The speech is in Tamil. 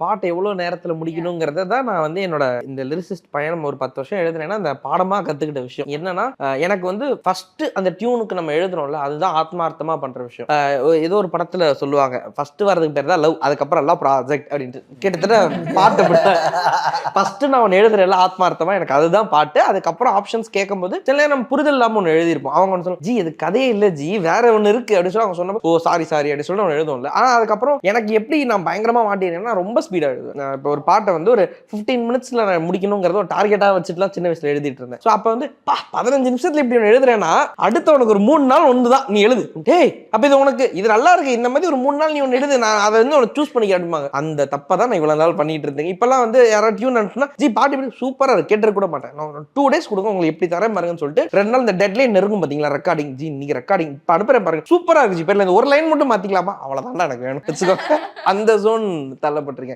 பாட்டு எவ்வளவு நேரத்துல முடிக்கணுங்கிறத தான் நான் வந்து என்னோட இந்த லிரிசிஸ்ட் பயணம் ஒரு 10 வருஷம் எழுதுனேன்னா அந்த பாடமா கத்துக்கிட்ட விஷயம் என்னன்னா, எனக்கு வந்து ஃபர்ஸ்ட் அந்த டியூனுக்கு நம்ம எழுதுறோம்ல, அதுதான் ஆத்மார்த்தமா பண்ற விஷயம். ஏதோ ஒரு படத்துல சொல்லுவாங்க, ஃபர்ஸ்ட் வரதுக்கு பேர் தான் லவ், அதுக்கப்புறம் எல்லாம் ப்ராஜெக்ட் அப்படின்ட்டு. கிட்டத்தட்ட பாட்டு ஃபர்ஸ்ட் நான் ஒன்று எழுதுற எல்லாம் ஆத்மார்த்தமா எனக்கு அதுதான் பாட்டு. அதுக்கப்புறம் ஆப்ஷன்ஸ் கேட்கும்போது சில நேரம் நம்ம புரிதல் இல்லாம ஒன்று எழுதியிருப்போம். அவங்க ஒன்று சொல்லுவாங்க, ஜி இது கதையே இல்லை ஜி, வேற ஒன்று இருக்கு அப்படின்னு சொல்லி அவங்க சொன்ன, ஓ சாரி அப்படின்னு சொல்லி ஒன்று எழுதுவோம்ல. ஆனா அதுக்கப்புறம் எனக்கு எப்படி நான் பயங்கரமா மாட்டேன்னா ரொம்ப ஸ்பீடா எழுதுவேன். இப்போ ஒரு பாட்டை வந்து ஒரு 15 மினிட்ஸ்ல நான் முடிக்கணுங்கிறத ஒரு டார்கெட்டா வச்சுட்டுலாம் சின்ன வயசுல எழுதிட்டு இருந்தேன். ஸோ அப்போ வந்து 15 நிமிஷத்துல இப்படி ஒன்று எழுதுறேன்னா அடுத்த உனக்கு ஒரு 3 நாள் ஒன்று தான் நீ எழுது. டேய் அப்ப இது உனக்கு இது நல்லா இருக்கு, இந்த மாதிரி ஒரு 3 நாள் நீ ஒன்று எழுது, நான் அதை வந்து உனக்கு சூஸ் பண்ணிக்க அப்படிம்பாங்க. அந்த தப்பை தான் நான் இவ்வளவு நாள் பண்ணிட்டு இருந்தேன். இப்பெல்லாம் வந்து யாராவது டியூன் அனுப்புனா, ஜி பாட்டு இப்படி சூப்பரா இருக்கு, கேட்டு கூட மாட்டேன். நான் 2 டேஸ் கொடுங்க உங்களுக்கு எப்படி தரேன் பாருங்கன்னு சொல்லிட்டு 2 நாள் இந்த டெட்லைன் நெருங்கும் பாத்தீங்களா ரெக்கார்டிங், ஜி இன்னைக்கு ரெக்கார்டிங் இப்ப அனுப்புறேன் பாருங்க, சூப்பரா இருக்கு ஜி, பேர்ல இந்த ஒரு லைன் மட்டும் மாத்திக்கலாமா, அவ்வளவுதான் எனக்கு வேணும் வச்சுக்கோ. அந்த ஜோன் தள்ளப்பட்டிருக்கேன்.